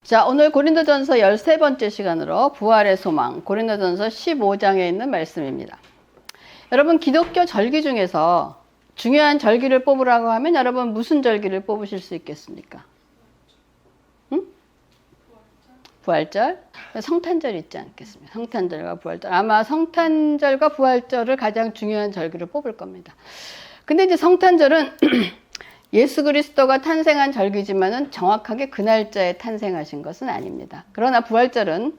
자, 오늘 고린도전서 13번째 시간으로 부활의 소망, 고린도전서 15장에 있는 말씀입니다. 여러분, 기독교 절기 중에서 중요한 절기를 뽑으라고 하면 여러분 무슨 절기를 뽑으실 수 있겠습니까? 응? 부활절? 성탄절 있지 않겠습니까? 성탄절과 부활절. 아마 성탄절과 부활절을 가장 중요한 절기를 뽑을 겁니다. 근데 이제 성탄절은 예수 그리스도가 탄생한 절기지만은 정확하게 그 날짜에 탄생하신 것은 아닙니다. 그러나 부활절은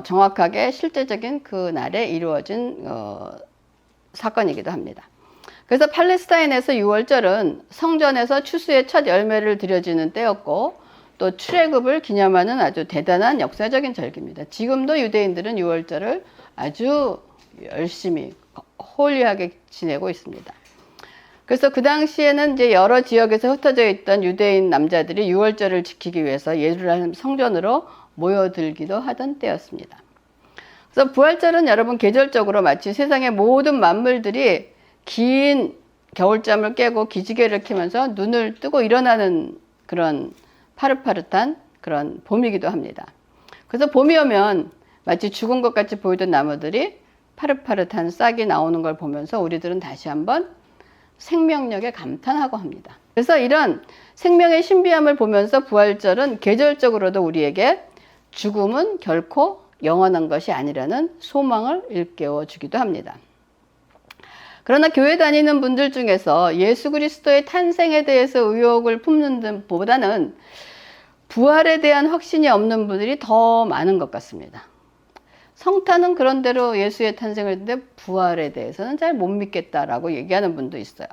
정확하게 실제적인 그 날에 이루어진 사건이기도 합니다. 그래서 팔레스타인에서 6월절은 성전에서 추수의 첫 열매를 드려지는 때였고 또 출애굽을 기념하는 아주 대단한 역사적인 절기입니다. 지금도 유대인들은 6월절을 아주 열심히 홀리하게 지내고 있습니다. 그래서 그 당시에는 이제 여러 지역에서 흩어져 있던 유대인 남자들이 6월절을 지키기 위해서 예루살렘 성전으로 모여들기도 하던 때였습니다. 그래서 부활절은 여러분 계절적으로 마치 세상의 모든 만물들이 긴 겨울잠을 깨고 기지개를 켜면서 눈을 뜨고 일어나는 그런 파릇파릇한 그런 봄이기도 합니다. 그래서 봄이 오면 마치 죽은 것 같이 보이던 나무들이 파릇파릇한 싹이 나오는 걸 보면서 우리들은 다시 한번 생명력에 감탄하고 합니다. 그래서 이런 생명의 신비함을 보면서 부활절은 계절적으로도 우리에게 죽음은 결코 영원한 것이 아니라는 소망을 일깨워 주기도 합니다. 그러나 교회 다니는 분들 중에서 예수 그리스도의 탄생에 대해서 의혹을 품는 것보다는 부활에 대한 확신이 없는 분들이 더 많은 것 같습니다. 성탄은 그런대로 예수의 탄생을 했는데 부활에 대해서는 잘 못 믿겠다라고 얘기하는 분도 있어요.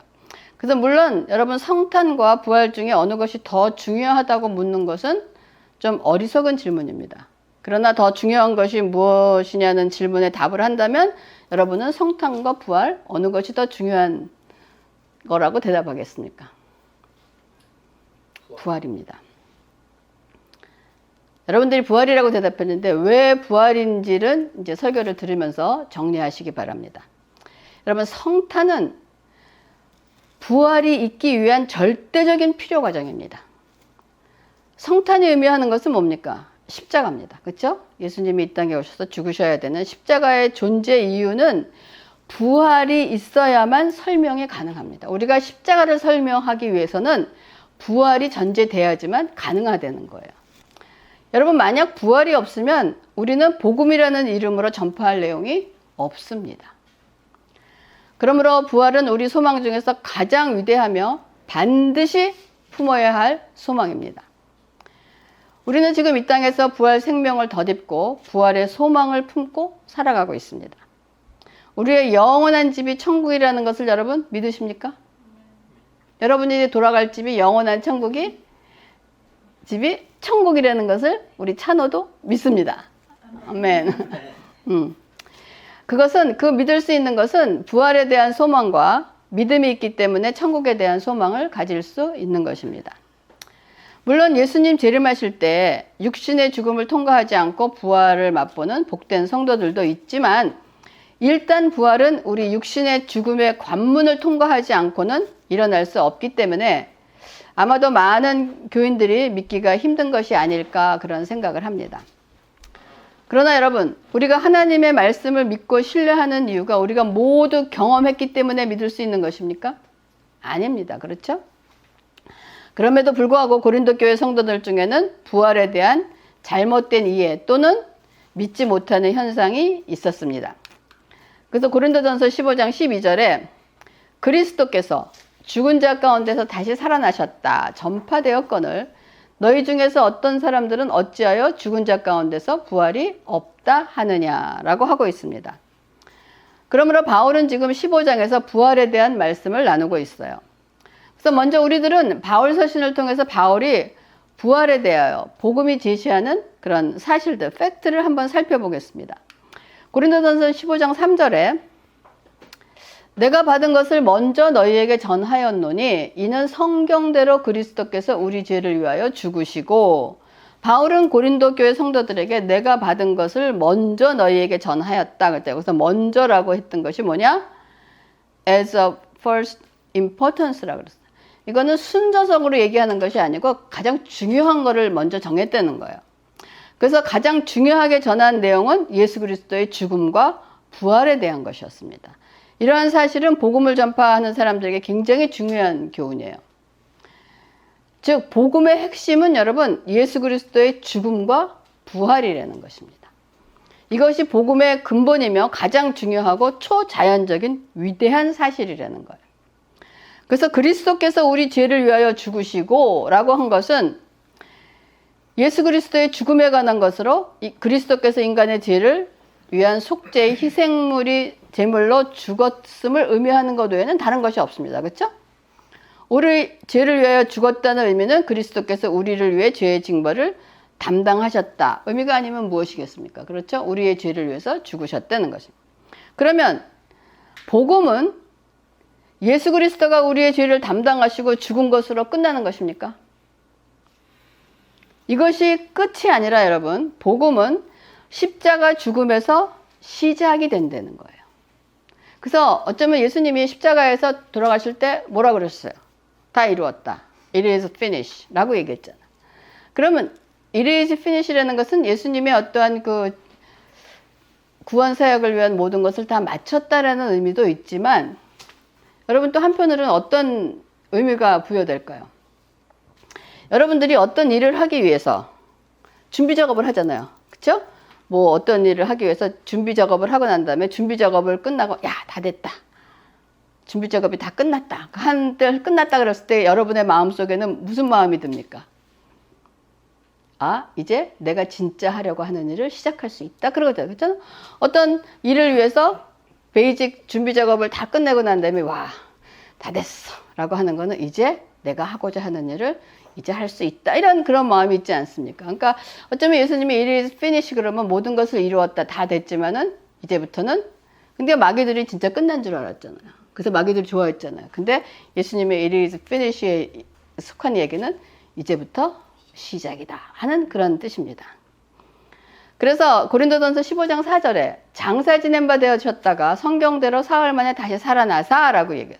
그래서 물론 여러분 성탄과 부활 중에 어느 것이 더 중요하다고 묻는 것은 좀 어리석은 질문입니다. 그러나 더 중요한 것이 무엇이냐는 질문에 답을 한다면 여러분은 성탄과 부활 어느 것이 더 중요한 거라고 대답하겠습니까? 부활입니다. 여러분들이 부활이라고 대답했는데 왜 부활인지를 이제 설교를 들으면서 정리하시기 바랍니다. 여러분, 성탄은 부활이 있기 위한 절대적인 필요 과정입니다. 성탄이 의미하는 것은 뭡니까? 십자가입니다. 그렇죠? 예수님이 이 땅에 오셔서 죽으셔야 되는 십자가의 존재 이유는 부활이 있어야만 설명이 가능합니다. 우리가 십자가를 설명하기 위해서는 부활이 전제돼야지만 가능하다는 거예요. 여러분, 만약 부활이 없으면 우리는 복음이라는 이름으로 전파할 내용이 없습니다. 그러므로 부활은 우리 소망 중에서 가장 위대하며 반드시 품어야 할 소망입니다. 우리는 지금 이 땅에서 부활 생명을 덧입고 부활의 소망을 품고 살아가고 있습니다. 우리의 영원한 집이 천국이라는 것을 여러분 믿으십니까? 여러분이 돌아갈 집이 영원한 집이 천국이라는 것을 우리 찬호도 믿습니다. 아멘. 그것은 그 믿을 수 있는 것은 부활에 대한 소망과 믿음이 있기 때문에 천국에 대한 소망을 가질 수 있는 것입니다. 물론 예수님 재림하실 때 육신의 죽음을 통과하지 않고 부활을 맛보는 복된 성도들도 있지만 일단 부활은 우리 육신의 죽음의 관문을 통과하지 않고는 일어날 수 없기 때문에 아마도 많은 교인들이 믿기가 힘든 것이 아닐까 그런 생각을 합니다. 그러나 여러분, 우리가 하나님의 말씀을 믿고 신뢰하는 이유가 우리가 모두 경험했기 때문에 믿을 수 있는 것입니까? 아닙니다. 그렇죠? 그럼에도 불구하고 고린도 교회 성도들 중에는 부활에 대한 잘못된 이해 또는 믿지 못하는 현상이 있었습니다. 그래서 고린도전서 15장 12절에 그리스도께서 죽은 자 가운데서 다시 살아나셨다 전파되었거늘 너희 중에서 어떤 사람들은 어찌하여 죽은 자 가운데서 부활이 없다 하느냐라고 하고 있습니다. 그러므로 바울은 지금 15장에서 부활에 대한 말씀을 나누고 있어요. 그래서 먼저 우리들은 바울 서신을 통해서 바울이 부활에 대하여 복음이 제시하는 그런 사실들, 팩트를 한번 살펴보겠습니다. 고린도전서 15장 3절에 내가 받은 것을 먼저 너희에게 전하였노니 이는 성경대로 그리스도께서 우리 죄를 위하여 죽으시고 바울은 고린도 교회 성도들에게 내가 받은 것을 먼저 너희에게 전하였다. 그래서 먼저라고 했던 것이 뭐냐? As of first importance라고 그랬어요. 이거는 순서적으로 얘기하는 것이 아니고 가장 중요한 거를 먼저 정했다는 거예요. 그래서 가장 중요하게 전한 내용은 예수 그리스도의 죽음과 부활에 대한 것이었습니다. 이러한 사실은 복음을 전파하는 사람들에게 굉장히 중요한 교훈이에요. 즉 복음의 핵심은 여러분 예수 그리스도의 죽음과 부활이라는 것입니다. 이것이 복음의 근본이며 가장 중요하고 초자연적인 위대한 사실이라는 거예요. 그래서 그리스도께서 우리 죄를 위하여 죽으시고 라고 한 것은 예수 그리스도의 죽음에 관한 것으로 그리스도께서 인간의 죄를 위한 속죄의 희생물이 제물로 죽었음을 의미하는 것 외에는 다른 것이 없습니다. 그렇죠? 우리 죄를 위하여 죽었다는 의미는 그리스도께서 우리를 위해 죄의 징벌을 담당하셨다. 의미가 아니면 무엇이겠습니까? 그렇죠? 우리의 죄를 위해서 죽으셨다는 것입니다. 그러면 복음은 예수 그리스도가 우리의 죄를 담당하시고 죽은 것으로 끝나는 것입니까? 이것이 끝이 아니라 여러분, 복음은 십자가 죽음에서 시작이 된다는 거예요. 그래서 어쩌면 예수님이 십자가에서 돌아가실 때 뭐라 그랬어요? 다 이루었다. It is finished 라고 얘기했잖아. 그러면 It is finish라는 것은 예수님의 어떠한 그 구원 사역을 위한 모든 것을 다 마쳤다라는 의미도 있지만 여러분 또 한편으로는 어떤 의미가 부여될까요? 여러분들이 어떤 일을 하기 위해서 준비 작업을 하잖아요. 그렇죠? 뭐 어떤 일을 하기 위해서 준비 작업을 하고 난 다음에 준비 작업을 끝나고 야, 다 됐다. 준비 작업이 다 끝났다. 한때 끝났다 그랬을 때 여러분의 마음속에는 무슨 마음이 듭니까? 아, 이제 내가 진짜 하려고 하는 일을 시작할 수 있다. 그러거든요. 그렇죠? 어떤 일을 위해서 베이직 준비 작업을 다 끝내고 난 다음에 와, 다 됐어. 라고 하는 거는 이제 내가 하고자 하는 일을 이제 할 수 있다. 이런 그런 마음이 있지 않습니까? 그러니까 어쩌면 예수님이 It is finished 그러면 모든 것을 이루었다. 다 됐지만은 이제부터는 근데 마귀들이 진짜 끝난 줄 알았잖아요. 그래서 마귀들이 좋아했잖아요. 근데 예수님의 It is finished에 속한 얘기는 이제부터 시작이다 하는 그런 뜻입니다. 그래서 고린도전서 15장 4절에 장사 지낸 바 되어졌다가 성경대로 사흘 만에 다시 살아나사 라고 얘기해요.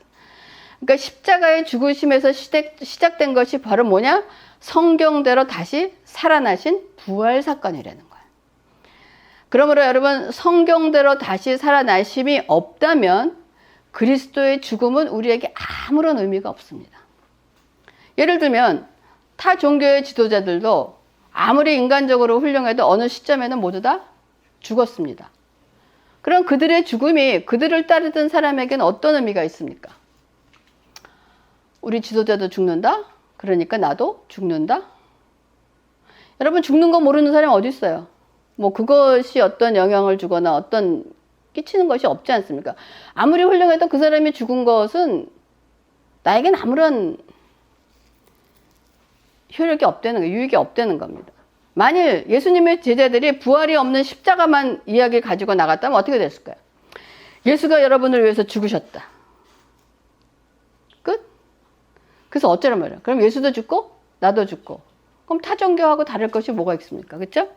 그러니까 십자가의 죽으심에서 시작된 것이 바로 뭐냐? 성경대로 다시 살아나신 부활 사건이라는 거예요. 그러므로 여러분 성경대로 다시 살아나심이 없다면 그리스도의 죽음은 우리에게 아무런 의미가 없습니다. 예를 들면 타 종교의 지도자들도 아무리 인간적으로 훌륭해도 어느 시점에는 모두 다 죽었습니다. 그럼 그들의 죽음이 그들을 따르던 사람에게는 어떤 의미가 있습니까? 우리 지도자도 죽는다? 그러니까 나도 죽는다? 여러분 죽는 거 모르는 사람이 어디 있어요? 뭐 그것이 어떤 영향을 주거나 어떤 끼치는 것이 없지 않습니까? 아무리 훌륭해도 그 사람이 죽은 것은 나에겐 아무런 효력이 없다는 거예요. 유익이 없다는 겁니다. 만일 예수님의 제자들이 부활이 없는 십자가만 이야기 가지고 나갔다면 어떻게 됐을까요? 예수가 여러분을 위해서 죽으셨다. 끝? 그래서 어쩌란 말이야. 그럼 예수도 죽고 나도 죽고. 그럼 타 종교하고 다를 것이 뭐가 있습니까? 그렇죠?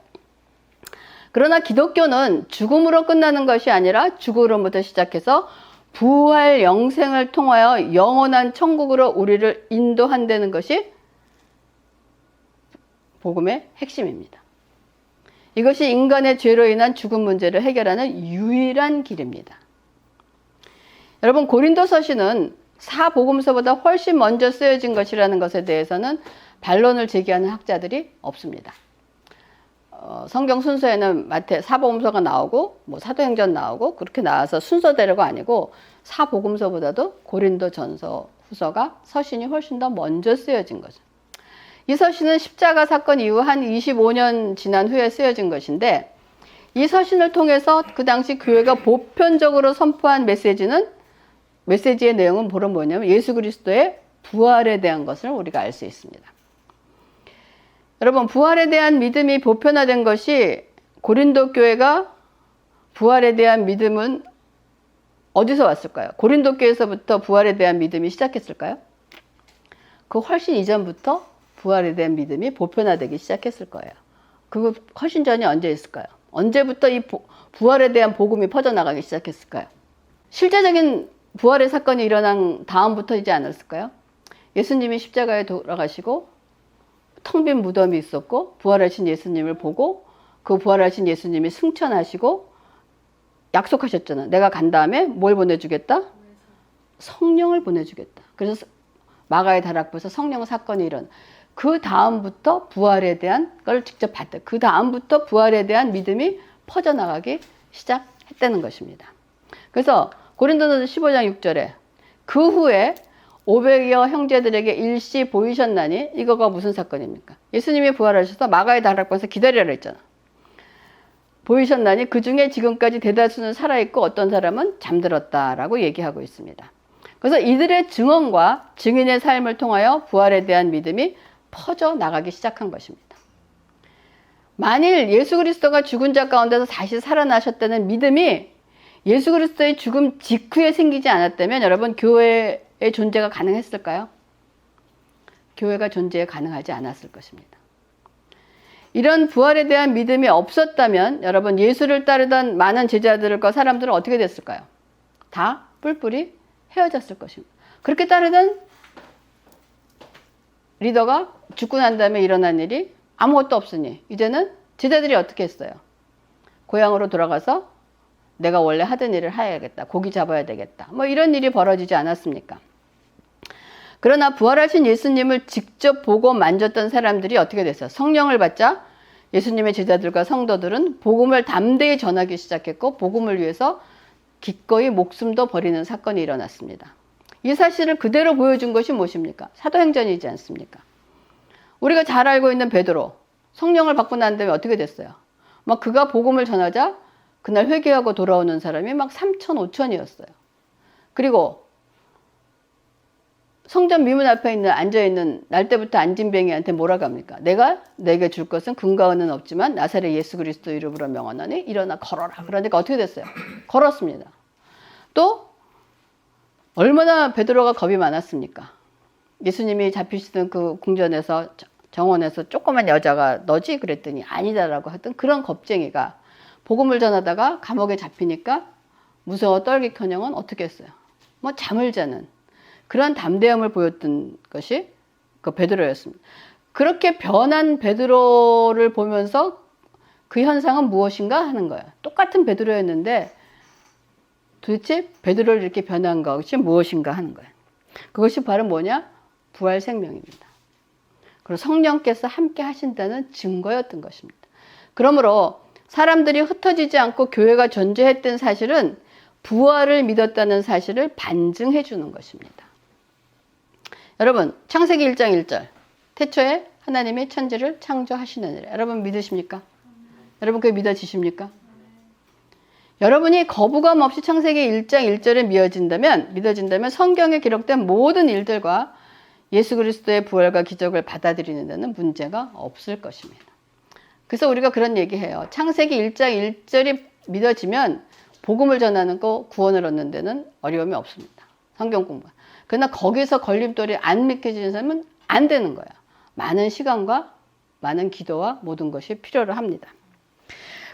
그러나 기독교는 죽음으로 끝나는 것이 아니라 죽음으로부터 시작해서 부활 영생을 통하여 영원한 천국으로 우리를 인도한다는 것이 복음의 핵심입니다. 이것이 인간의 죄로 인한 죽음 문제를 해결하는 유일한 길입니다. 여러분 고린도서신은 사복음서보다 훨씬 먼저 쓰여진 것이라는 것에 대해서는 반론을 제기하는 학자들이 없습니다. 성경 순서에는 사복음서가 나오고 뭐 사도행전 나오고 그렇게 나와서 순서대로가 아니고 사복음서보다도 고린도전서 후서가 서신이 훨씬 더 먼저 쓰여진 거죠. 이 서신은 십자가 사건 이후 한 25년 지난 후에 쓰여진 것인데 이 서신을 통해서 그 당시 교회가 보편적으로 선포한 메시지의 내용은 바로 뭐냐면 예수 그리스도의 부활에 대한 것을 우리가 알 수 있습니다. 여러분 부활에 대한 믿음이 보편화된 것이 고린도 교회가 부활에 대한 믿음은 어디서 왔을까요? 고린도 교회에서부터 부활에 대한 믿음이 시작했을까요? 그 훨씬 이전부터 부활에 대한 믿음이 보편화되기 시작했을 거예요. 그 훨씬 전이 언제 있을까요? 언제부터 이 부활에 대한 복음이 퍼져나가기 시작했을까요? 실제적인 부활의 사건이 일어난 다음부터이지 않았을까요? 예수님이 십자가에 돌아가시고 텅 빈 무덤이 있었고 부활하신 예수님을 보고 그 부활하신 예수님이 승천하시고 약속하셨잖아. 내가 간 다음에 뭘 보내주겠다? 성령을 보내주겠다. 그래서 마가의 다락방에서 성령 사건이 그 다음부터 부활에 대한 걸 직접 봤다. 그 다음부터 부활에 대한 믿음이 퍼져나가기 시작했다는 것입니다. 그래서 고린도전서 15장 6절에 그 후에 500여 형제들에게 일시 보이셨나니 이거가 무슨 사건입니까? 예수님이 부활하셔서 마가의 다락방에서 기다리라 했잖아. 보이셨나니 그 중에 지금까지 대다수는 살아있고 어떤 사람은 잠들었다라고 얘기하고 있습니다. 그래서 이들의 증언과 증인의 삶을 통하여 부활에 대한 믿음이 퍼져나가기 시작한 것입니다. 만일 예수 그리스도가 죽은 자 가운데서 다시 살아나셨다는 믿음이 예수 그리스도의 죽음 직후에 생기지 않았다면 여러분 교회의 존재가 가능했을까요? 교회가 존재 가능하지 않았을 것입니다. 이런 부활에 대한 믿음이 없었다면 여러분 예수를 따르던 많은 제자들과 사람들은 어떻게 됐을까요? 다 뿔뿔이 헤어졌을 것입니다. 그렇게 따르던 리더가 죽고 난 다음에 일어난 일이 아무것도 없으니 이제는 제자들이 어떻게 했어요? 고향으로 돌아가서 내가 원래 하던 일을 해야겠다. 고기 잡아야 되겠다. 뭐 이런 일이 벌어지지 않았습니까? 그러나 부활하신 예수님을 직접 보고 만졌던 사람들이 어떻게 됐어요? 성령을 받자 예수님의 제자들과 성도들은 복음을 담대히 전하기 시작했고 복음을 위해서 기꺼이 목숨도 버리는 사건이 일어났습니다. 이 사실을 그대로 보여준 것이 무엇입니까? 사도행전이지 않습니까? 우리가 잘 알고 있는 베드로 성령을 받고 난 다음에 어떻게 됐어요? 막 그가 복음을 전하자 그날 회개하고 돌아오는 사람이 막 3천, 5천이었어요. 그리고 성전 미문 앞에 앉아있는 날 때부터 안진뱅이한테 뭐라고 합니까? 내가 내게 줄 것은 금과 은은 없지만 나사렛 예수 그리스도 이름으로 명하노니 일어나 걸어라. 그러니까 어떻게 됐어요? 걸었습니다. 또 얼마나 베드로가 겁이 많았습니까? 예수님이 잡히시던 그 궁전에서 정원에서 조그만 여자가 너지? 그랬더니 아니다라고 하던 그런 겁쟁이가 복음을 전하다가 감옥에 잡히니까 무서워 떨기커녕은 어떻게 했어요? 뭐 잠을 자는 그런 담대함을 보였던 것이 그 베드로였습니다. 그렇게 변한 베드로를 보면서 그 현상은 무엇인가 하는 거예요. 똑같은 베드로였는데 도대체 베드로를 이렇게 변한 것이 무엇인가 하는 거예요. 그것이 바로 뭐냐? 부활 생명입니다. 그리고 성령께서 함께 하신다는 증거였던 것입니다. 그러므로 사람들이 흩어지지 않고 교회가 존재했던 사실은 부활을 믿었다는 사실을 반증해 주는 것입니다. 여러분 창세기 1장 1절 태초에 하나님이 천지를 창조하시느니라. 여러분 믿으십니까? 여러분 그게 믿어지십니까? 여러분이 거부감 없이 창세기 1장 1절에 믿어진다면 성경에 기록된 모든 일들과 예수 그리스도의 부활과 기적을 받아들이는 데는 문제가 없을 것입니다. 그래서 우리가 그런 얘기해요. 창세기 1장 1절이 믿어지면 복음을 전하는 거 구원을 얻는 데는 어려움이 없습니다. 성경 공부. 그러나 거기서 걸림돌이 안 믿겨지는 사람은 안 되는 거야. 많은 시간과 많은 기도와 모든 것이 필요로 합니다.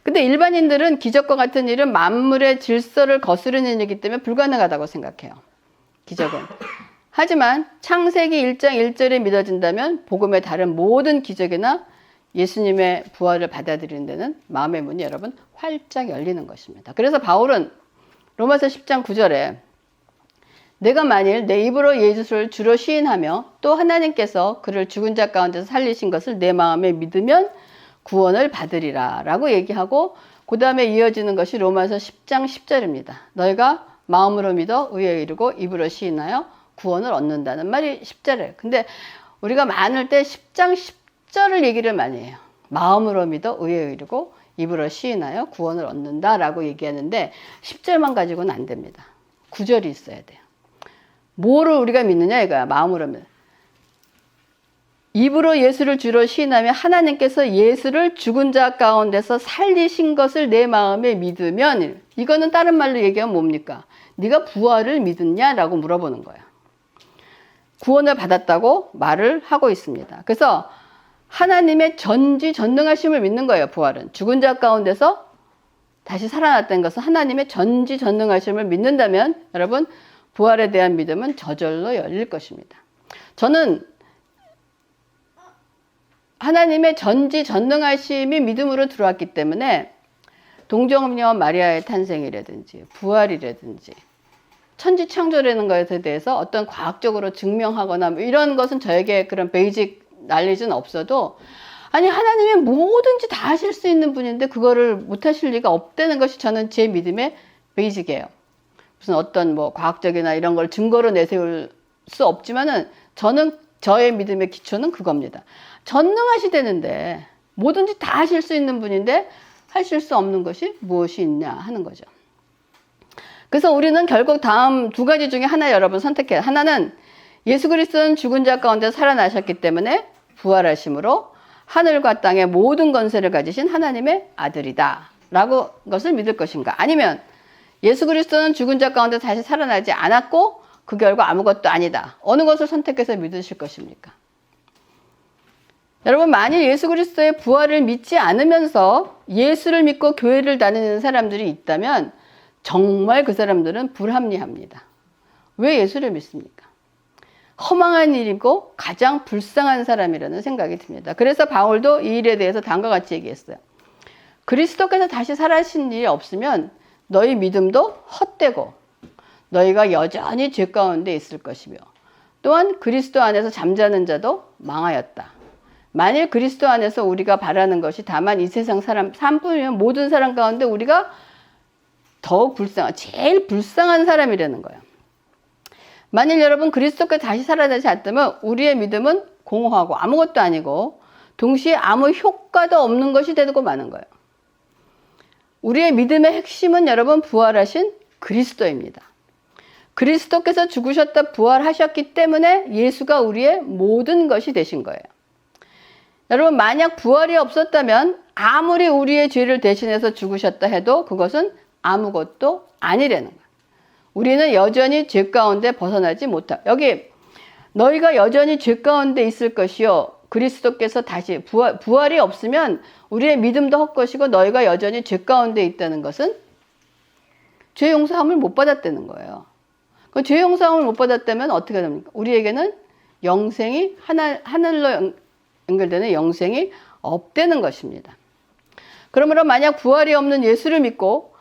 근데 일반인들은 기적과 같은 일은 만물의 질서를 거스르는 일이기 때문에 불가능하다고 생각해요. 기적은. 하지만 창세기 1장 1절에 믿어진다면 복음의 다른 모든 기적이나 예수님의 부활을 받아들이는 데는 마음의 문이 여러분 활짝 열리는 것입니다. 그래서 바울은 로마서 10장 9절에 내가 만일 내 입으로 예수를 주로 시인하며 또 하나님께서 그를 죽은 자 가운데서 살리신 것을 내 마음에 믿으면 구원을 받으리라 라고 얘기하고 그 다음에 이어지는 것이 로마서 10장 10절입니다. 너희가 마음으로 믿어 의에 이르고 입으로 시인하여 구원을 얻는다는 말이 10절이에요. 근데 우리가 많을 때 10장 10절을 얘기를 많이 해요. 마음으로 믿어 의에 이르고 입으로 시인하여 구원을 얻는다라고 얘기하는데 10절만 가지고는 안 됩니다. 9절이 있어야 돼요. 뭐를 우리가 믿느냐 이거야. 마음으로 믿어. 입으로 예수를 주로 시인하며 하나님께서 예수를 죽은 자 가운데서 살리신 것을 내 마음에 믿으면 이거는 다른 말로 얘기하면 뭡니까? 네가 부활을 믿었냐라고 물어보는 거야. 구원을 받았다고 말을 하고 있습니다. 그래서 하나님의 전지전능하심을 믿는 거예요. 부활은. 죽은 자 가운데서 다시 살아났다는 것은 하나님의 전지전능하심을 믿는다면 여러분 부활에 대한 믿음은 저절로 열릴 것입니다. 저는 하나님의 전지전능하심이 믿음으로 들어왔기 때문에 동정녀 마리아의 탄생이라든지 부활이라든지 천지창조라는 것에 대해서 어떤 과학적으로 증명하거나 뭐 이런 것은 저에게 그런 베이직 날리지는 없어도, 아니 하나님이 뭐든지 다 하실 수 있는 분인데 그거를 못하실 리가 없다는 것이 저는 제 믿음의 베이직이에요. 무슨 어떤 뭐 과학적이나 이런 걸 증거로 내세울 수 없지만은 저는 저의 믿음의 기초는 그겁니다. 전능하시되는데 뭐든지 다 하실 수 있는 분인데 하실 수 없는 것이 무엇이 있냐 하는 거죠. 그래서 우리는 결국 다음 두 가지 중에 하나 여러분 선택해요. 하나는 예수 그리스도는 죽은 자 가운데 살아나셨기 때문에 부활하심으로 하늘과 땅의 모든 권세를 가지신 하나님의 아들이다 라고 것을 믿을 것인가, 아니면 예수 그리스도는 죽은 자 가운데 다시 살아나지 않았고 그 결과 아무것도 아니다, 어느 것을 선택해서 믿으실 것입니까? 여러분, 만일 예수 그리스도의 부활을 믿지 않으면서 예수를 믿고 교회를 다니는 사람들이 있다면 정말 그 사람들은 불합리합니다. 왜 예수를 믿습니까? 허망한 일이고 가장 불쌍한 사람이라는 생각이 듭니다. 그래서 바울도 이 일에 대해서 다음과 같이 얘기했어요. 그리스도께서 다시 살아신 일이 없으면 너희 믿음도 헛되고 너희가 여전히 죄 가운데 있을 것이며, 또한 그리스도 안에서 잠자는 자도 망하였다. 만일 그리스도 안에서 우리가 바라는 것이 다만 이 세상 삶뿐이면 모든 사람 가운데 우리가 더욱 제일 불쌍한 사람이라는 거예요. 만일 여러분 그리스도께 다시 살아나지 않다면 우리의 믿음은 공허하고 아무것도 아니고 동시에 아무 효과도 없는 것이 되고 마는 거예요. 우리의 믿음의 핵심은 여러분 부활하신 그리스도입니다. 그리스도께서 죽으셨다 부활하셨기 때문에 예수가 우리의 모든 것이 되신 거예요. 여러분, 만약 부활이 없었다면 아무리 우리의 죄를 대신해서 죽으셨다 해도 그것은 아무것도 아니라는 거예요. 우리는 여전히 죄 가운데 벗어나지 못하고, 여기 너희가 여전히 죄 가운데 있을 것이요 그리스도께서 다시 부활이 없으면 우리의 믿음도 헛것이고 너희가 여전히 죄 가운데 있다는 것은 죄 용서함을 못 받았다는 거예요. 그 죄 용서함을 못 받았다면 어떻게 됩니까? 우리에게는 영생이 하늘로 연결되는 영생이 없다는 것입니다. 그러므로 만약 부활이 없는 예수를 믿고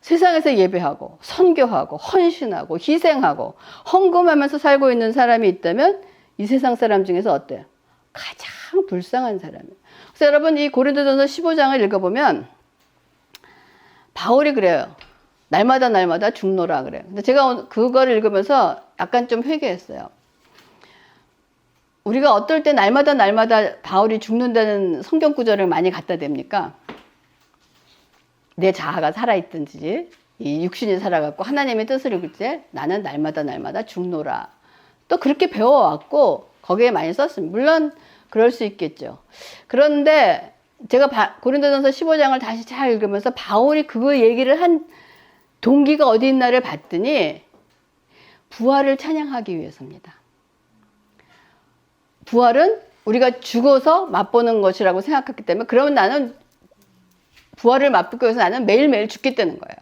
세상에서 예배하고 선교하고 헌신하고 희생하고 헌금하면서 살고 있는 사람이 있다면 이 세상 사람 중에서 어때요? 가장 불쌍한 사람이에요. 그래서 여러분, 이 고린도전서 15장을 읽어보면 바울이 그래요. 날마다 죽노라 그래요. 근데 제가 그거를 읽으면서 약간 좀 회개했어요. 우리가 어떨 때 날마다 바울이 죽는다는 성경 구절을 많이 갖다 댑니까? 내 자아가 살아있든지 이 육신이 살아갖고 하나님의 뜻을 이룰 때 나는 날마다 죽노라. 또 그렇게 배워왔고 거기에 많이 썼습니다. 물론 그럴 수 있겠죠. 그런데 제가 고린도전서 15장을 다시 잘 읽으면서 바울이 그거 얘기를 한 동기가 어디 있나를 봤더니 부활을 찬양하기 위해서입니다. 부활은 우리가 죽어서 맛보는 것이라고 생각했기 때문에, 그러면 나는 부활을 맛보기 위해서 나는 매일매일 죽겠다는 거예요.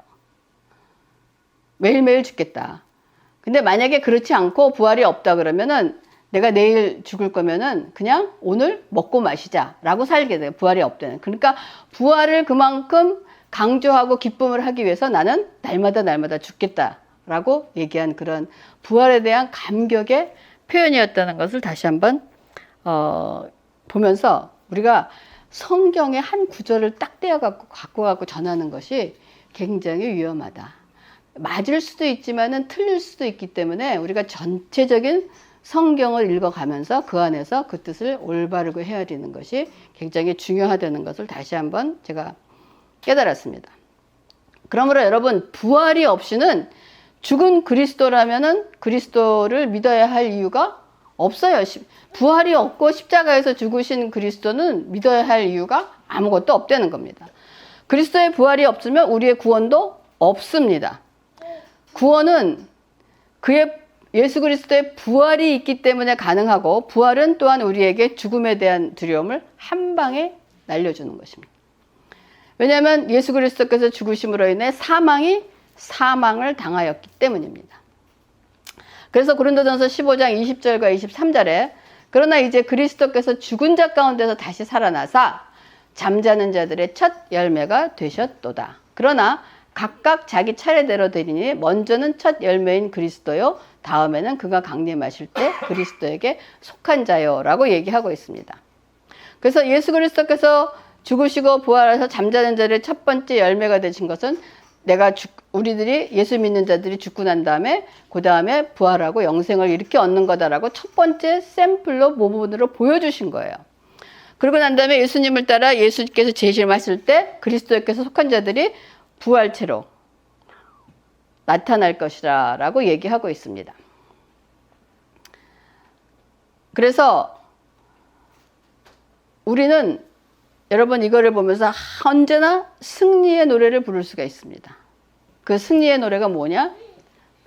매일매일 죽겠다. 근데 만약에 그렇지 않고 부활이 없다 그러면은 내가 내일 죽을 거면은 그냥 오늘 먹고 마시자라고 살게 돼요. 부활이 없다는. 그러니까 부활을 그만큼 강조하고 기쁨을 하기 위해서 나는 날마다 죽겠다라고 얘기한 그런 부활에 대한 감격의 표현이었다는 것을 다시 한번 보면서 우리가 성경의 한 구절을 딱 갖고 가고 전하는 것이 굉장히 위험하다. 맞을 수도 있지만은 틀릴 수도 있기 때문에 우리가 전체적인 성경을 읽어가면서 그 안에서 그 뜻을 올바르고 헤아리는 것이 굉장히 중요하다는 것을 다시 한번 제가 깨달았습니다. 그러므로 여러분, 부활이 없이는 죽은 그리스도라면은 그리스도를 믿어야 할 이유가 없어요. 부활이 없고 십자가에서 죽으신 그리스도는 믿어야 할 이유가 아무것도 없다는 겁니다. 그리스도의 부활이 없으면 우리의 구원도 없습니다. 구원은 그의 예수 그리스도의 부활이 있기 때문에 가능하고, 부활은 또한 우리에게 죽음에 대한 두려움을 한 방에 날려주는 것입니다. 왜냐하면 예수 그리스도께서 죽으심으로 인해 사망이 사망을 당하였기 때문입니다. 그래서 고린도전서 15장 20절과 23절에 그러나 이제 그리스도께서 죽은 자 가운데서 다시 살아나사 잠자는 자들의 첫 열매가 되셨도다. 그러나 각각 자기 차례대로 되리니 먼저는 첫 열매인 그리스도요, 다음에는 그가 강림하실 때 그리스도에게 속한 자요 라고 얘기하고 있습니다. 그래서 예수 그리스도께서 죽으시고 부활해서 잠자는 자들의 첫 번째 열매가 되신 것은 우리들이 예수 믿는 자들이 죽고 난 다음에 그 다음에 부활하고 영생을 이렇게 얻는 거다라고 첫 번째 샘플로 부분으로 보여주신 거예요. 그러고 난 다음에 예수님을 따라 예수께서 재림하실 때 그리스도께서 속한 자들이 부활체로 나타날 것이라 라고 얘기하고 있습니다. 그래서 우리는 여러분 이거를 보면서 언제나 승리의 노래를 부를 수가 있습니다. 그 승리의 노래가 뭐냐?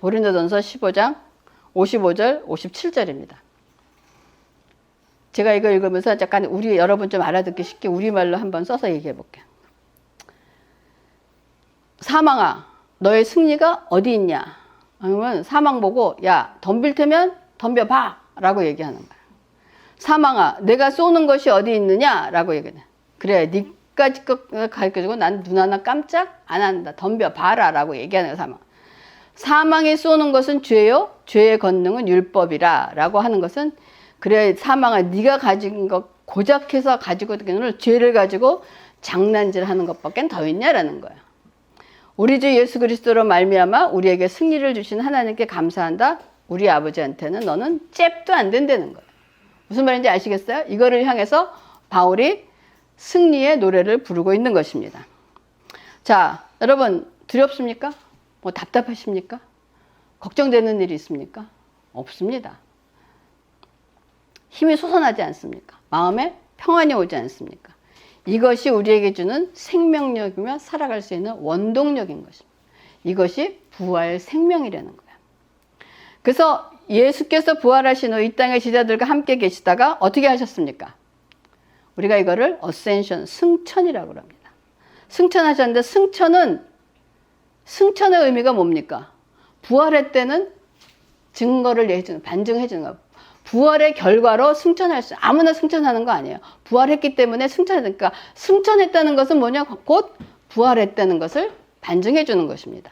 고린도전서 15장 55절 57절입니다. 제가 이거 읽으면서 약간 여러분 좀 알아듣기 쉽게 우리말로 한번 써서 얘기해 볼게요. 사망아, 너의 승리가 어디 있냐? 그러면 사망 보고 야, 덤빌 테면 덤벼봐 라고 얘기하는 거예요. 사망아, 내가 쏘는 것이 어디 있느냐? 라고 얘기해. 그래, 니가 가르쳐주고 난 눈 하나 깜짝 안 한다. 덤벼봐라 라고 얘기하는 거예요. 사망이 쏘는 것은 죄요, 죄의 권능은 율법이라 라고 하는 것은 그래, 사망아, 네가 가진 것 고작해서 가지고 있는 죄를 가지고 장난질하는 것밖에 더 있냐라는 거예요. 우리 주 예수 그리스도로 말미암아 우리에게 승리를 주신 하나님께 감사한다. 우리 아버지한테는 너는 잽도 안 된다는 거예요. 무슨 말인지 아시겠어요? 이거를 향해서 바울이 승리의 노래를 부르고 있는 것입니다. 자, 여러분 두렵습니까? 뭐 답답하십니까? 걱정되는 일이 있습니까? 없습니다. 힘이 솟아나지 않습니까? 마음에 평안이 오지 않습니까? 이것이 우리에게 주는 생명력이며 살아갈 수 있는 원동력인 것입니다. 이것이 부활 생명이라는 거예요. 그래서 예수께서 부활하신 후 이 땅의 제자들과 함께 계시다가 어떻게 하셨습니까? 우리가 이거를 어센션, 승천이라고 합니다. 승천하셨는데 승천의 의미가 뭡니까? 부활할 때는 증거를 내주는, 반증해 주는 거. 부활의 결과로 승천할 수, 아무나 승천하는 거 아니에요. 부활했기 때문에 승천하니까 승천했다는 것은 뭐냐? 곧 부활했다는 것을 반증해 주는 것입니다.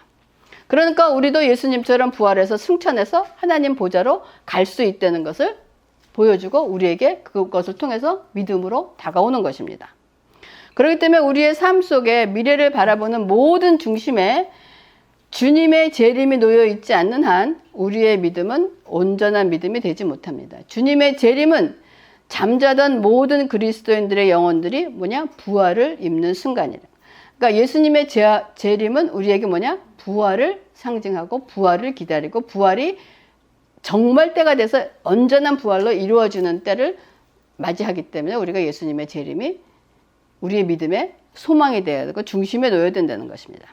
그러니까 우리도 예수님처럼 부활해서 승천해서 하나님 보좌로 갈 수 있다는 것을 보여주고 우리에게 그것을 통해서 믿음으로 다가오는 것입니다. 그렇기 때문에 우리의 삶 속에 미래를 바라보는 모든 중심에 주님의 재림이 놓여 있지 않는 한 우리의 믿음은 온전한 믿음이 되지 못합니다. 주님의 재림은 잠자던 모든 그리스도인들의 영혼들이 뭐냐? 부활을 입는 순간이라. 그러니까 예수님의 재림은 우리에게 뭐냐? 부활을 상징하고 부활을 기다리고 부활이 정말 때가 돼서 온전한 부활로 이루어지는 때를 맞이하기 때문에 우리가 예수님의 재림이 우리의 믿음의 소망이 되어야 되고 중심에 놓여야 된다는 것입니다.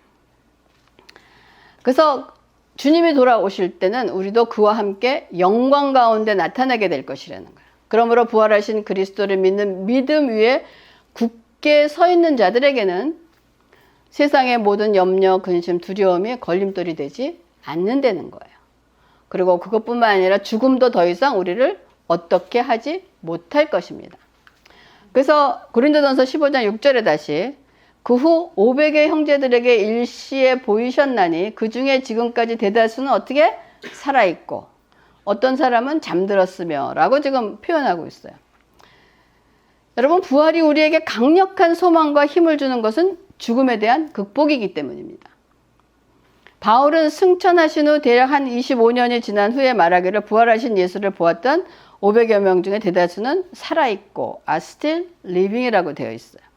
그래서 주님이 돌아오실 때는 우리도 그와 함께 영광 가운데 나타나게 될 것이라는 거예요. 그러므로 부활하신 그리스도를 믿는 믿음 위에 굳게 서 있는 자들에게는 세상의 모든 염려, 근심, 두려움이 걸림돌이 되지 않는다는 거예요. 그리고 그것뿐만 아니라 죽음도 더 이상 우리를 어떻게 하지 못할 것입니다. 그래서 고린도전서 15장 6절에 다시 그 후 500의 형제들에게 일시에 보이셨나니 그 중에 지금까지 대다수는 어떻게 살아있고 어떤 사람은 잠들었으며 라고 지금 표현하고 있어요. 여러분 부활이 우리에게 강력한 소망과 힘을 주는 것은 죽음에 대한 극복이기 때문입니다. 바울은 승천하신 후 대략 한 25년이 지난 후에 말하기를 부활하신 예수를 보았던 500여 명 중에 대다수는 살아있고 are still living이라고 되어 있어요.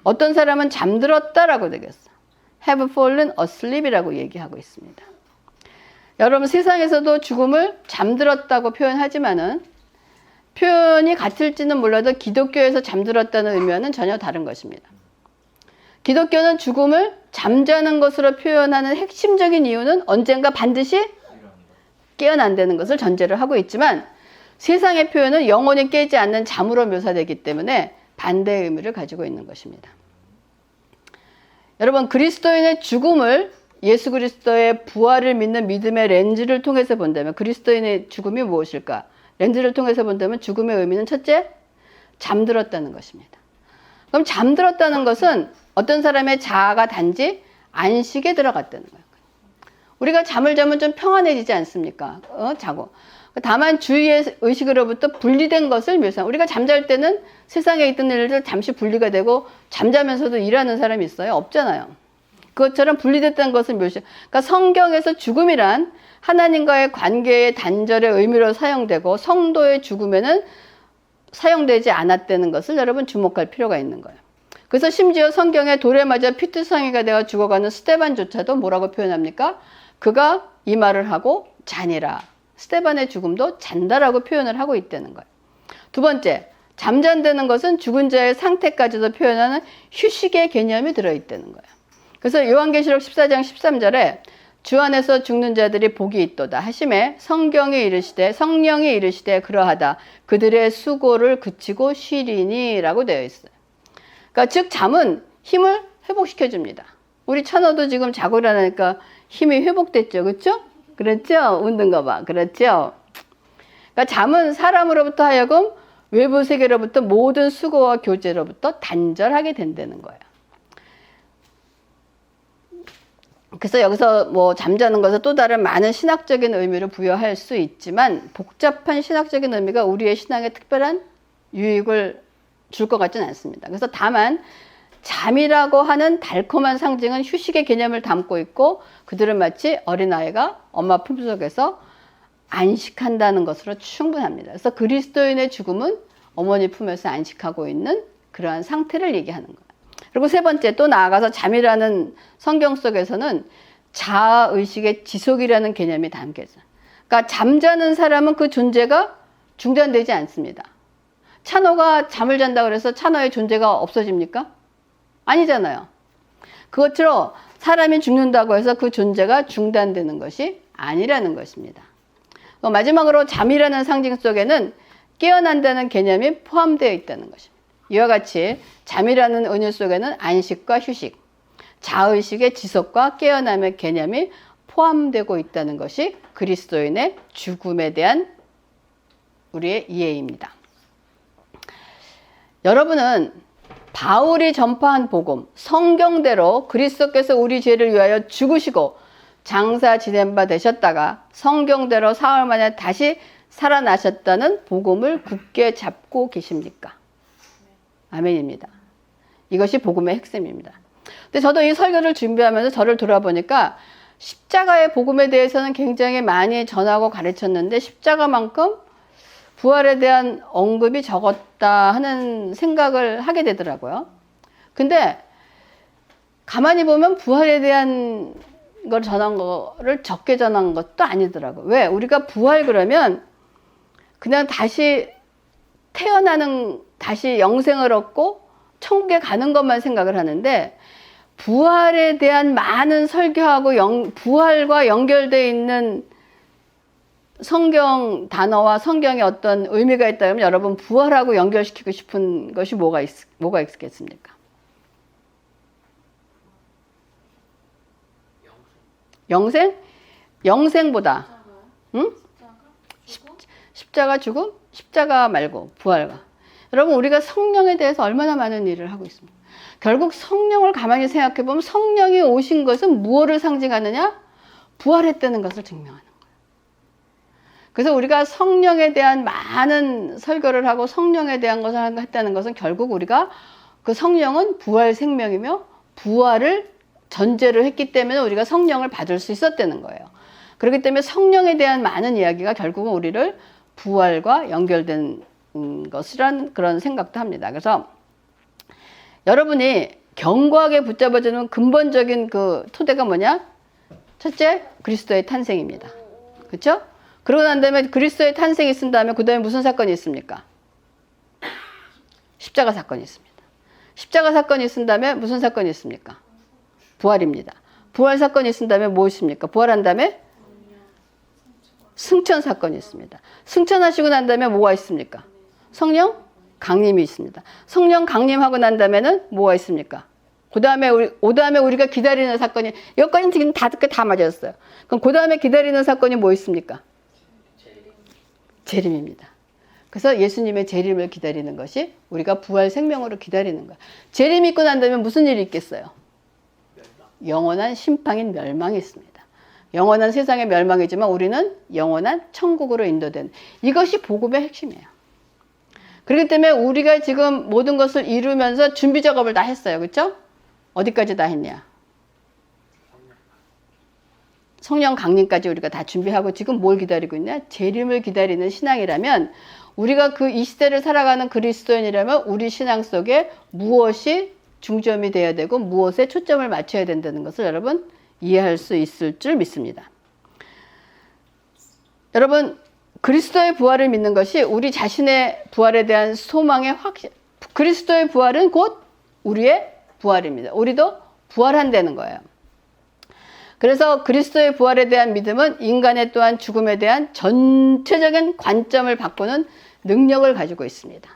어떤 사람은 잠들었다라고 되겠어. have fallen asleep이라고 얘기하고 있습니다. 여러분 세상에서도 죽음을 잠들었다고 표현하지만은 표현이 같을지는 몰라도 기독교에서 잠들었다는 의미와는 전혀 다른 것입니다. 기독교는 죽음을 잠자는 것으로 표현하는 핵심적인 이유는 언젠가 반드시 깨어난다는 것을 전제를 하고 있지만 세상의 표현은 영혼이 깨지 않는 잠으로 묘사되기 때문에 반대의 의미를 가지고 있는 것입니다. 여러분 그리스도인의 죽음을 예수 그리스도의 부활을 믿는 믿음의 렌즈를 통해서 본다면 그리스도인의 죽음이 무엇일까? 렌즈를 통해서 본다면 죽음의 의미는 첫째, 잠들었다는 것입니다. 그럼 잠들었다는 것은 어떤 사람의 자아가 단지 안식에 들어갔다는 거예요. 우리가 잠을 자면 좀 평안해지지 않습니까? 자고. 다만 주위의 의식으로부터 분리된 것을 묘사한. 우리가 잠잘 때는 세상에 있던 일들 잠시 분리가 되고 잠자면서도 일하는 사람이 있어요? 없잖아요. 그것처럼 분리됐다는 것을 묘사. 그러니까 성경에서 죽음이란 하나님과의 관계의 단절의 의미로 사용되고 성도의 죽음에는 사용되지 않았다는 것을 여러분 주목할 필요가 있는 거예요. 그래서 심지어 성경에 돌에 맞아 피투성이가 되어 죽어가는 스데반조차도 뭐라고 표현합니까? 그가 이 말을 하고 자니라. 스데반의 죽음도 잔다라고 표현을 하고 있다는 거예요. 두 번째, 잠잔다는 것은 죽은 자의 상태까지도 표현하는 휴식의 개념이 들어있다는 거예요. 그래서 요한계시록 14장 13절에 주 안에서 죽는 자들이 복이 있도다 하심에 성령이 이르시되 그러하다 그들의 수고를 그치고 쉬리니 라고 되어 있어요. 그러니까 즉 잠은 힘을 회복시켜 줍니다. 우리 찬호도 지금 자고 일어나니까 힘이 회복됐죠. 그렇죠? 그렇죠? 웃는 거 봐. 그렇죠? 그러니까 잠은 사람으로부터 하여금 외부 세계로부터 모든 수고와 교제로부터 단절하게 된다는 거예요. 그래서 여기서 뭐 잠자는 것을 또 다른 많은 신학적인 의미를 부여할 수 있지만 복잡한 신학적인 의미가 우리의 신앙에 특별한 유익을 줄 것 같지는 않습니다. 그래서 다만 잠이라고 하는 달콤한 상징은 휴식의 개념을 담고 있고 그들은 마치 어린아이가 엄마 품속에서 안식한다는 것으로 충분합니다. 그래서 그리스도인의 죽음은 어머니 품에서 안식하고 있는 그러한 상태를 얘기하는 거예요. 그리고 세 번째, 또 나아가서 잠이라는 성경 속에서는 자아의식의 지속이라는 개념이 담겨 있어요. 그러니까 잠자는 사람은 그 존재가 중단되지 않습니다. 찬호가 잠을 잔다고 해서 찬호의 존재가 없어집니까? 아니잖아요. 그것처럼 사람이 죽는다고 해서 그 존재가 중단되는 것이 아니라는 것입니다. 마지막으로 잠이라는 상징 속에는 깨어난다는 개념이 포함되어 있다는 것입니다. 이와 같이 잠이라는 은유 속에는 안식과 휴식, 자의식의 지속과 깨어남의 개념이 포함되고 있다는 것이 그리스도인의 죽음에 대한 우리의 이해입니다. 여러분은 바울이 전파한 복음, 성경대로 그리스도께서 우리 죄를 위하여 죽으시고 장사 지낸 바 되셨다가 성경대로 사흘 만에 다시 살아나셨다는 복음을 굳게 잡고 계십니까? 아멘입니다. 이것이 복음의 핵심입니다. 근데 저도 이 설교를 준비하면서 저를 돌아보니까 십자가의 복음에 대해서는 굉장히 많이 전하고 가르쳤는데 십자가만큼 부활에 대한 언급이 적었다 하는 생각을 하게 되더라고요. 근데 가만히 보면 부활에 대한 걸 전한 거를 적게 전한 것도 아니더라고요. 왜? 우리가 부활 그러면 그냥 다시 태어나는, 다시 영생을 얻고 천국에 가는 것만 생각을 하는데 부활에 대한 많은 설교하고 부활과 연결되어 있는 성경 단어와 성경의 어떤 의미가 있다면 여러분 부활하고 연결시키고 싶은 것이 뭐가 있겠습니까? 영생? 영생보다 응? 십자가 죽음? 십자가 말고 부활과. 여러분 우리가 성령에 대해서 얼마나 많은 일을 하고 있습니까? 결국 성령을 가만히 생각해 보면 성령이 오신 것은 무엇을 상징하느냐? 부활했다는 것을 증명하는 거예요. 그래서 우리가 성령에 대한 많은 설교를 하고 성령에 대한 것을 했다는 것은 결국 우리가 그 성령은 부활 생명이며 부활을 전제로 했기 때문에 우리가 성령을 받을 수 있었다는 거예요. 그렇기 때문에 성령에 대한 많은 이야기가 결국은 우리를 부활과 연결된 것이란 그런 생각도 합니다. 그래서 여러분이 견고하게 붙잡아주는 근본적인 그 토대가 뭐냐? 첫째, 그리스도의 탄생입니다. 그렇죠? 그러고 난 다음에 그리스도의 탄생이 있은 다음에 그 다음에 무슨 사건이 있습니까? 십자가 사건이 있습니다. 십자가 사건이 있은 다음에 무슨 사건이 있습니까? 부활입니다. 부활 사건이 있은 다음에 뭐 있습니까? 부활한 다음에 승천 사건이 있습니다. 승천하시고 난 다음에 뭐가 있습니까? 성령 강림이 있습니다. 성령 강림하고 난 다음에는 뭐가 있습니까? 그 다음에 우리가 기다리는 사건이, 여기까지는 지금 다 맞았어요. 그럼 그 다음에 기다리는 사건이 뭐 있습니까? 재림입니다. 그래서 예수님의 재림을 기다리는 것이 우리가 부활 생명으로 기다리는 거야. 재림 있고 난 다음에 무슨 일이 있겠어요? 영원한 심판인 멸망이 있습니다. 영원한 세상의 멸망이지만 우리는 영원한 천국으로 인도된, 이것이 복음의 핵심이에요. 그렇기 때문에 우리가 지금 모든 것을 이루면서 준비 작업을 다 했어요. 그렇죠? 어디까지 다 했냐? 성령 강림까지 우리가 다 준비하고 지금 뭘 기다리고 있냐? 재림을 기다리는 신앙이라면, 우리가 이 시대를 살아가는 그리스도인이라면 우리 신앙 속에 무엇이 중점이 되어야 되고 무엇에 초점을 맞춰야 된다는 것을 여러분 이해할 수 있을 줄 믿습니다. 여러분, 그리스도의 부활을 믿는 것이 우리 자신의 부활에 대한 소망의 확신, 그리스도의 부활은 곧 우리의 부활입니다. 우리도 부활한다는 거예요. 그래서 그리스도의 부활에 대한 믿음은 인간의 또한 죽음에 대한 전체적인 관점을 바꾸는 능력을 가지고 있습니다.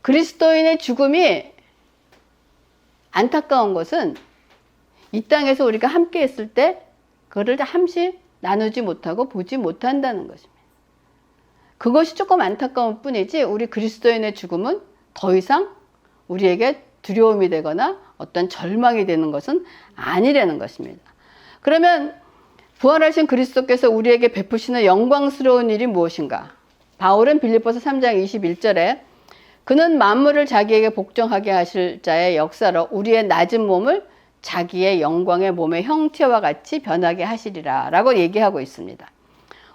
그리스도인의 죽음이 안타까운 것은 이 땅에서 우리가 함께 했을 때 그거를 함시 나누지 못하고 보지 못한다는 것입니다. 그것이 조금 안타까운 뿐이지 우리 그리스도인의 죽음은 더 이상 우리에게 두려움이 되거나 어떤 절망이 되는 것은 아니라는 것입니다. 그러면 부활하신 그리스도께서 우리에게 베푸시는 영광스러운 일이 무엇인가? 바울은 빌립보서 3장 21절에 그는 만물을 자기에게 복종하게 하실 자의 역사로 우리의 낮은 몸을 자기의 영광의 몸의 형태와 같이 변하게 하시리라 라고 얘기하고 있습니다.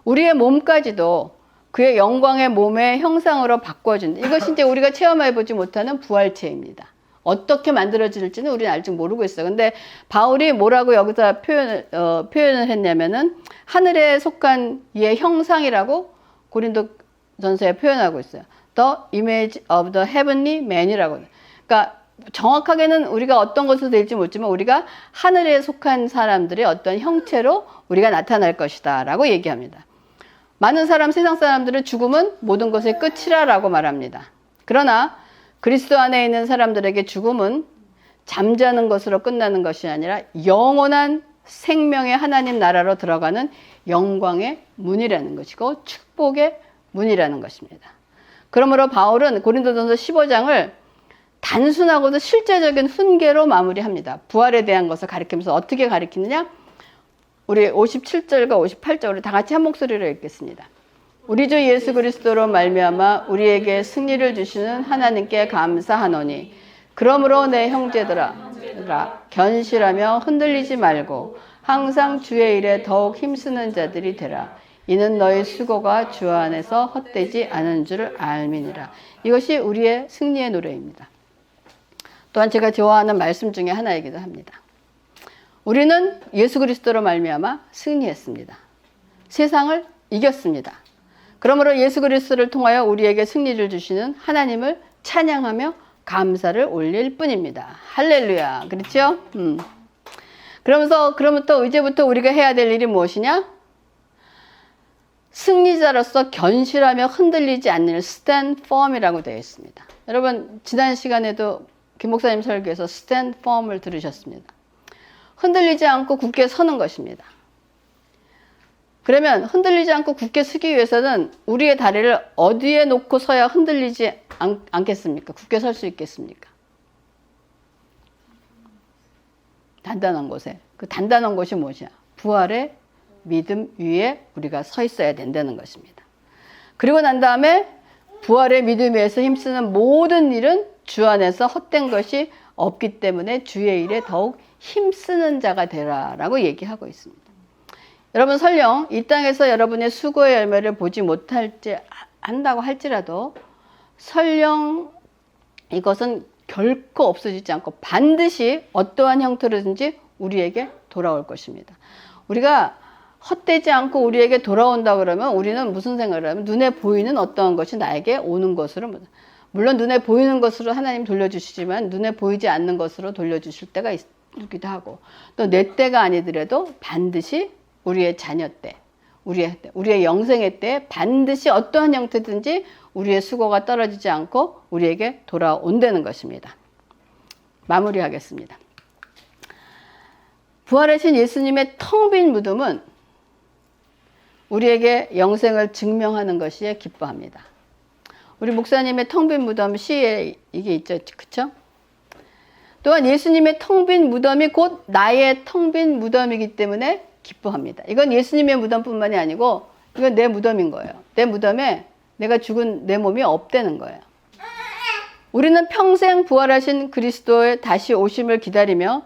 우리의 몸까지도 그의 영광의 몸의 형상으로 바꿔준다. 이것이 이제 우리가 체험해보지 못하는 부활체입니다. 어떻게 만들어질지는 우리는 아직 모르고 있어요. 근데 바울이 뭐라고 여기서 표현을 했냐면은 하늘에 속한 이의 형상이라고 고린도전서에 표현하고 있어요. The image of the heavenly man이라고. 그러니까 정확하게는 우리가 어떤 것을 될지 모르지만 우리가 하늘에 속한 사람들의 어떤 형태로 우리가 나타날 것이다 라고 얘기합니다. 많은 세상 사람들은 죽음은 모든 것의 끝이라고 말합니다. 그러나 그리스도 안에 있는 사람들에게 죽음은 잠자는 것으로 끝나는 것이 아니라 영원한 생명의 하나님 나라로 들어가는 영광의 문이라는 것이고 축복의 문이라는 것입니다. 그러므로 바울은 고린도전서 15장을 단순하고도 실제적인 훈계로 마무리합니다. 부활에 대한 것을 가리키면서 어떻게 가리키느냐? 우리 57절과 58절을 다 같이 한 목소리로 읽겠습니다. 우리 주 예수 그리스도로 말미암아 우리에게 승리를 주시는 하나님께 감사하노니 그러므로 내 형제들아 견실하며 흔들리지 말고 항상 주의 일에 더욱 힘쓰는 자들이 되라. 이는 너희 수고가 주 안에서 헛되지 않은 줄을 알미니라. 이것이 우리의 승리의 노래입니다. 또한 제가 좋아하는 말씀 중에 하나이기도 합니다. 우리는 예수 그리스도로 말미암아 승리했습니다. 세상을 이겼습니다. 그러므로 예수 그리스도를 통하여 우리에게 승리를 주시는 하나님을 찬양하며 감사를 올릴 뿐입니다. 할렐루야. 그렇죠? 그러면 또 이제부터 우리가 해야 될 일이 무엇이냐? 승리자로서 견실하며 흔들리지 않는 stand firm이라고 되어 있습니다. 여러분 지난 시간에도 김 목사님 설교에서 stand firm을 들으셨습니다. 흔들리지 않고 굳게 서는 것입니다. 그러면 흔들리지 않고 굳게 서기 위해서는 우리의 다리를 어디에 놓고 서야 흔들리지 않겠습니까? 굳게 설 수 있겠습니까? 단단한 곳에. 그 단단한 곳이 무엇이야? 부활의 믿음 위에 우리가 서 있어야 된다는 것입니다. 그리고 난 다음에 부활의 믿음 위에서 힘쓰는 모든 일은 주 안에서 헛된 것이 없기 때문에 주의 일에 더욱 힘쓰는 자가 되라라고 얘기하고 있습니다. 여러분 설령 이 땅에서 여러분의 수고의 열매를 보지 한다고 할지라도 설령 이것은 결코 없어지지 않고 반드시 어떠한 형태로든지 우리에게 돌아올 것입니다. 우리가 헛되지 않고 우리에게 돌아온다 그러면 우리는 무슨 생각을 하면 눈에 보이는 어떠한 것이 나에게 오는 것으로, 물론 눈에 보이는 것으로 하나님 돌려주시지만 눈에 보이지 않는 것으로 돌려주실 때가 있기도 하고 또 내 때가 아니더라도 반드시 우리의 자녀 때, 우리의 영생의 때 반드시 어떠한 형태든지 우리의 수고가 떨어지지 않고 우리에게 돌아온다는 것입니다. 마무리하겠습니다. 부활하신 예수님의 텅 빈 무덤은 우리에게 영생을 증명하는 것이에 기뻐합니다. 우리 목사님의 텅 빈 무덤 시에 이게 있죠. 그쵸? 또한 예수님의 텅 빈 무덤이 곧 나의 텅 빈 무덤이기 때문에 기뻐합니다. 이건 예수님의 무덤뿐만이 아니고 이건 내 무덤인 거예요. 내 무덤에 내가 죽은 내 몸이 없다는 거예요. 우리는 평생 부활하신 그리스도의 다시 오심을 기다리며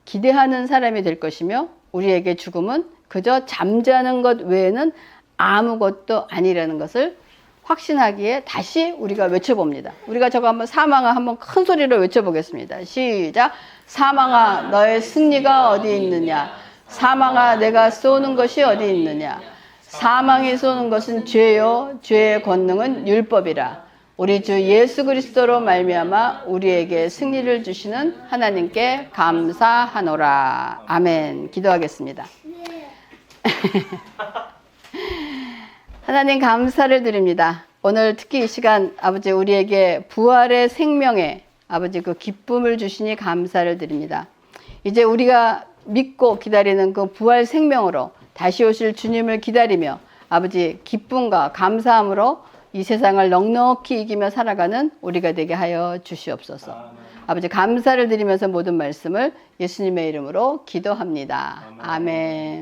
기대하는 사람이 될 것이며 우리에게 죽음은 그저 잠자는 것 외에는 아무것도 아니라는 것을 확신하기에 다시 우리가 외쳐봅니다. 우리가 저거 한번 사망아 한번 큰 소리로 외쳐보겠습니다. 시작. 사망아 너의 승리가 어디 있느냐. 사망아 내가 쏘는 것이 어디 있느냐. 사망이 쏘는 것은 죄요 죄의 권능은 율법이라. 우리 주 예수 그리스도로 말미암아 우리에게 승리를 주시는 하나님께 감사하노라. 아멘. 기도하겠습니다. 하나님 감사를 드립니다. 오늘 특히 이 시간 아버지 우리에게 부활의 생명에 아버지 그 기쁨을 주시니 감사를 드립니다. 이제 우리가 믿고 기다리는 그 부활 생명으로 다시 오실 주님을 기다리며 아버지 기쁨과 감사함으로 이 세상을 넉넉히 이기며 살아가는 우리가 되게 하여 주시옵소서. 아버지 감사를 드리면서 모든 말씀을 예수님의 이름으로 기도합니다. 아멘.